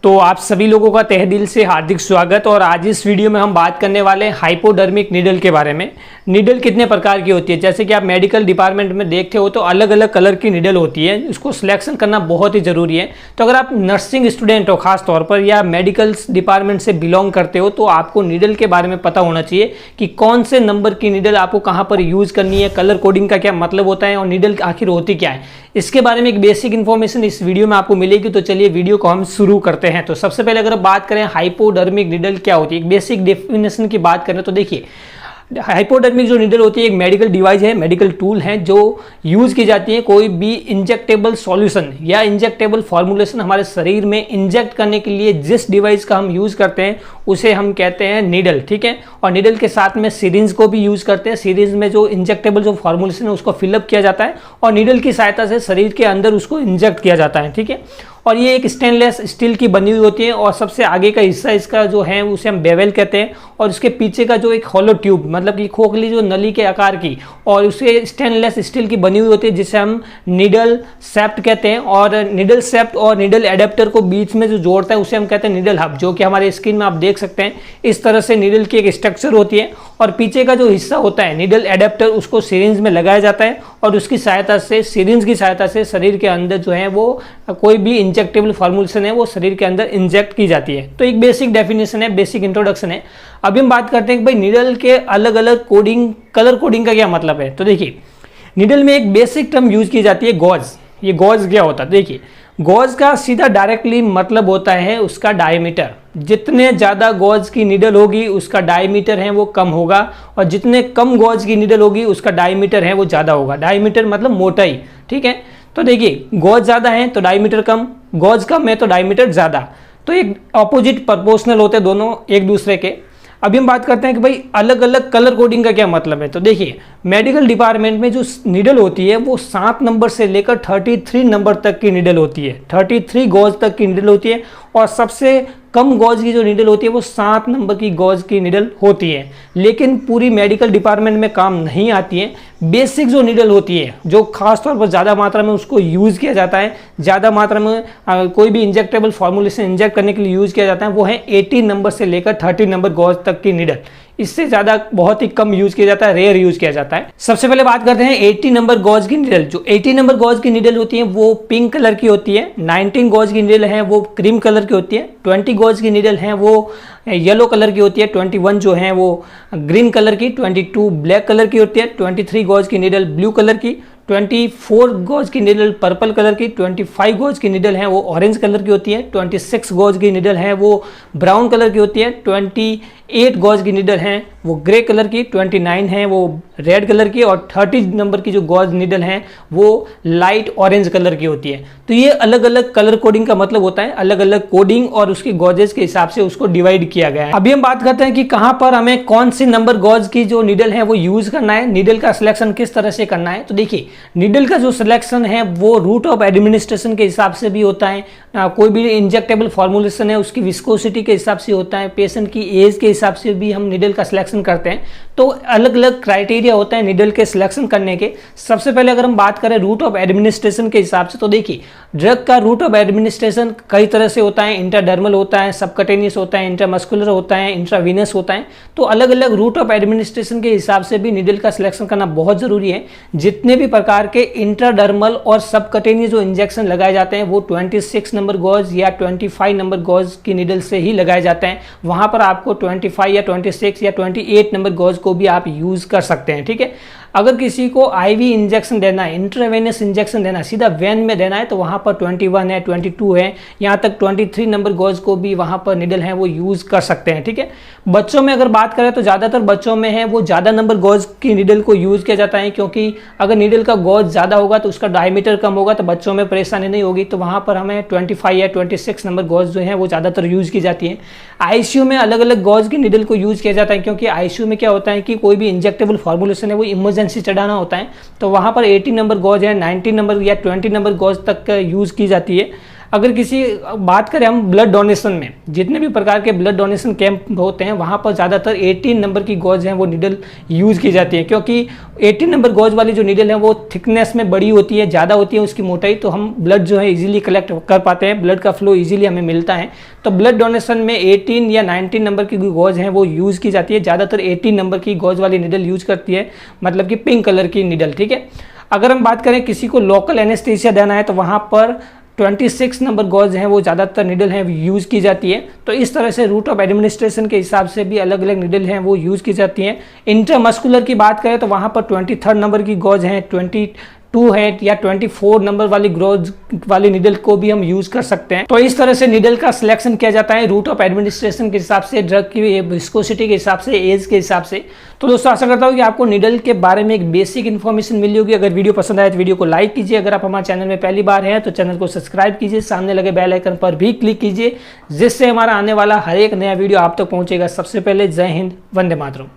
तो आप सभी लोगों का तहे दिल से हार्दिक स्वागत। और आज इस वीडियो में हम बात करने वाले हैं हाइपोडर्मिक नीडल के बारे में। नीडल कितने प्रकार की होती है, जैसे कि आप मेडिकल डिपार्टमेंट में देखते हो तो अलग अलग कलर की नीडल होती है, उसको सिलेक्शन करना बहुत ही ज़रूरी है। तो अगर आप नर्सिंग स्टूडेंट हो खास तौर पर या मेडिकल डिपार्टमेंट से बिलोंग करते हो तो आपको नीडल के बारे में पता होना चाहिए कि कौन से नंबर की नीडल आपको कहाँ पर यूज़ करनी है, कलर कोडिंग का क्या मतलब होता है और नीडल आखिर होती क्या है, इसके बारे में एक बेसिक इन्फॉर्मेशन इस वीडियो में आपको मिलेगी। तो चलिए वीडियो को हम शुरू करते हैं। तो सबसे पहले अगर बात करें हाइपोडर्मिक नीडल क्या होती है, एक बेसिक डेफिनेशन की बात करें तो देखिए हाइपोडर्मिक जो नीडल होती है एक मेडिकल डिवाइस है, मेडिकल टूल है जो यूज़ की जाती है कोई भी इंजेक्टेबल सॉल्यूशन या इंजेक्टेबल फॉर्मुलेशन हमारे शरीर में इंजेक्ट करने के लिए जिस डिवाइस का हम यूज़ करते हैं उसे हम कहते हैं नीडल, ठीक है। और नीडल के साथ में सिरिंज को भी यूज़ करते हैं। सिरिंज में जो इंजेक्टेबल जो फॉर्मुलेशन है उसको फिलअप किया जाता है और नीडल की सहायता से शरीर के अंदर उसको इंजेक्ट किया जाता है, ठीक है। और ये एक स्टेनलेस स्टील की बनी हुई होती है और सबसे आगे का हिस्सा इसका जो है उसे हम बेवल कहते हैं और उसके पीछे का जो एक हॉलो ट्यूब मतलब कि खोखली जो नली के आकार की और उसे स्टेनलेस स्टील की बनी हुई होती है जिसे हम नीडल सेप्ट कहते हैं। और नीडल सेप्ट और नीडल एडेप्टर को बीच में जो जोड़ता है उसे हम कहते हैं नीडल हब, जो कि हमारे स्क्रीन में आप देख सकते हैं। इस तरह से नीडल की एक स्ट्रक्चर होती है और पीछे का जो हिस्सा होता है नीडल एडेप्टर उसको सिरिंज में लगाया जाता है और उसकी सहायता से सिरिंज की सहायता से शरीर के अंदर जो है वो कोई भी इंजेक्टेबल फॉर्मुलेशन है वो शरीर के अंदर इंजेक्ट की जाती है। तो एक बेसिक डेफिनेशन है, बेसिक इंट्रोडक्शन है। अभी हम बात करते हैं कि भाई नीडल के अलग अलग कोडिंग, कलर कोडिंग का क्या मतलब है। तो देखिए नीडल में एक बेसिक टर्म यूज की जाती है गॉज। ये गॉज क्या होता है, देखिए गॉज का सीधा डायरेक्टली मतलब होता है उसका डायमीटर। जितने ज़्यादा गॉज की नीडल होगी उसका डायमीटर है वो कम होगा और जितने कम गॉज की नीडल होगी उसका डायमीटर है वो ज़्यादा होगा। डायमीटर मतलब मोटाई, ठीक है। तो देखिए गॉज ज़्यादा है तो डायमीटर कम, गॉज कम है तो डायमीटर ज़्यादा। तो एक ऑपोजिट प्रोपोर्शनल होते हैं दोनों एक दूसरे के। अभी हम बात करते हैं कि भाई अलग अलग कलर कोडिंग का क्या मतलब है। तो देखिए मेडिकल डिपार्टमेंट में जो नीडल होती है वो 7 नंबर से लेकर 33 नंबर तक की नीडल होती है, 33 गॉज तक की नीडल होती है। और सबसे कम गॉज की जो नीडल होती है वो 7 नंबर की गॉज की नीडल होती है, लेकिन पूरी मेडिकल डिपार्टमेंट में काम नहीं आती है। बेसिक जो नीडल होती है जो खास तौर पर ज़्यादा मात्रा में उसको यूज़ किया जाता है, ज़्यादा मात्रा में कोई भी इंजेक्टेबल फॉर्मुलेशन इंजेक्ट करने के लिए यूज़ किया जाता है, वो है 18 नंबर से लेकर 30 नंबर गॉज तक की नीडल। इससे ज़्यादा बहुत ही कम यूज़ किया जाता है, रेयर यूज़ किया जाता है। सबसे पहले बात करते हैं 80 नंबर गॉज की नीडल। जो 80 नंबर गॉज की नीडल होती है वो पिंक कलर की होती है, 19 गॉज की नीडल है वो क्रीम कलर की होती है, 20 गॉज की नीडल है वो येलो कलर की होती है, 21 जो है वो ग्रीन कलर की, 22 ब्लैक कलर की होती है, 23 गॉज की नीडल ब्लू कलर की, 24 गॉज की नीडल पर्पल कलर की, 25 गॉज की नीडल है वो ऑरेंज कलर की होती है, 26 गॉज की नीडल है वो ब्राउन कलर की होती है, 28 गॉज की नीडल है वो ग्रे कलर की, 29 है वो रेड कलर की और 30 नंबर की जो गॉज नीडल है वो लाइट ऑरेंज कलर की होती है। तो ये अलग अलग कलर कोडिंग का मतलब होता है, अलग अलग कोडिंग और उसकी गॉजेस के हिसाब से उसको डिवाइड किया गया है। अभी हम बात करते हैं कि कहां पर हमें कौन सी नंबर गॉज की जो नीडल है वो यूज करना है, नीडल का सिलेक्शन किस तरह से करना है। तो देखिए नीडल का जो सिलेक्शन है वो रूट ऑफ एडमिनिस्ट्रेशन के हिसाब से भी होता है, कोई भी इंजेक्टेबल फॉर्मुलेशन है उसकी विस्कोसिटी के हिसाब से होता है, पेशेंट की एज के हिसाब से भी हम नीडल का सिलेक्शन करते हैं। तो अलग अलग क्राइटेरिया होता है नीडल के सिलेक्शन करने के। सबसे पहले अगर हम बात करें रूट ऑफ एडमिनिस्ट्रेशन के हिसाब से, तो देखिए ड्रग का रूट ऑफ एडमिनिस्ट्रेशन कई तरह से होता है, इंट्राडर्मल होता है, सबकटेनियस होता है, इंट्रामस्कुलर होता है, इंट्रावीनस होता है। तो अलग अलग रूट ऑफ एडमिनिस्ट्रेशन के हिसाब से भी नीडल का सिलेक्शन करना बहुत जरूरी है। जितने भी प्रकार के इंट्राडर्मल और सबकटेनियस जो इंजेक्शन लगाए जाते हैं वो 26 नंबर गॉज या 25 नंबर गॉज की नीडल से ही लगाए जाते हैं। वहां पर आपको 25 या 26 या 28 नंबर गॉज को भी आप यूज कर सकते हैं, ठीक है। अगर किसी को आईवी इंजेक्शन देना है, इंट्रावेनस इंजेक्शन देना है, सीधा वेन में देना है, तो वहाँ पर 21 है, 22 है, यहाँ तक 23 नंबर गॉज को भी वहाँ पर निडल है वो यूज़ कर सकते हैं, ठीक है। बच्चों में अगर बात करें तो ज़्यादातर बच्चों में है वो ज़्यादा नंबर गॉज की निडल को यूज़ किया जाता है, क्योंकि अगर निडल का गॉज ज़्यादा होगा तो उसका डायमीटर कम होगा तो बच्चों में परेशानी नहीं होगी। तो वहाँ पर हमें 25 या 26 नंबर गॉज जो है वो ज़्यादातर यूज़ की जाती है। आईसीयू में अलग अलग गॉज की निडल को यूज़ किया जाता है, क्योंकि आईसीयू में क्या होता है कि कोई भी इंजेक्टेबल फॉर्मुलेशन है वो इमरजेंसी चढ़ाना होता है, तो वहाँ पर 80 नंबर गॉज है, 19 नंबर या 20 नंबर गॉज तक यूज़ की जाती है। अगर किसी बात करें हम ब्लड डोनेशन में, जितने भी प्रकार के ब्लड डोनेशन कैंप होते हैं वहाँ पर ज़्यादातर 18 नंबर की गॉज हैं वो नीडल यूज़ की जाती है, क्योंकि 18 नंबर गॉज वाली जो नीडल है वो थिकनेस में बड़ी होती है, ज़्यादा होती है उसकी मोटाई, तो हम ब्लड जो है इजीली कलेक्ट कर पाते हैं, ब्लड का फ्लो इजीली हमें मिलता है। तो ब्लड डोनेशन में 18 या 19 नंबर की गॉज हैं वो यूज़ की जाती है, ज़्यादातर 18 नंबर की गॉज वाली नीडल यूज़ करती है, मतलब कि पिंक कलर की नीडल, ठीक है। अगर हम बात करें किसी को लोकल एनेस्थीसिया देना है तो वहाँ पर 26 नंबर गॉज हैं वो ज़्यादातर नीडल हैं यूज़ की जाती है। तो इस तरह से रूट ऑफ एडमिनिस्ट्रेशन के हिसाब से भी अलग अलग नीडल हैं वो यूज़ की जाती हैं। इंट्रामस्कुलर की बात करें तो वहाँ पर 23 नंबर की गॉज हैं, 22 है या 24 नंबर वाली ग्रोज वाली नीडल को भी हम यूज कर सकते हैं। तो इस तरह से नीडल का सिलेक्शन किया जाता है रूट ऑफ एडमिनिस्ट्रेशन के हिसाब से, ड्रग की विस्कोसिटी के हिसाब से, एज के हिसाब से। तो दोस्तों आशा करता हूँ कि आपको नीडल के बारे में एक बेसिक इन्फॉर्मेशन मिली होगी। अगर वीडियो पसंद आए तो वीडियो को लाइक कीजिए, अगर आप हमारे चैनल में पहली बार हैं तो चैनल को सब्सक्राइब कीजिए, सामने लगे बेल आइकन पर भी क्लिक कीजिए, जिससे हमारा आने वाला हर एक नया वीडियो आप तक पहुंचेगा सबसे पहले। जय हिंद, वंदे मातरम।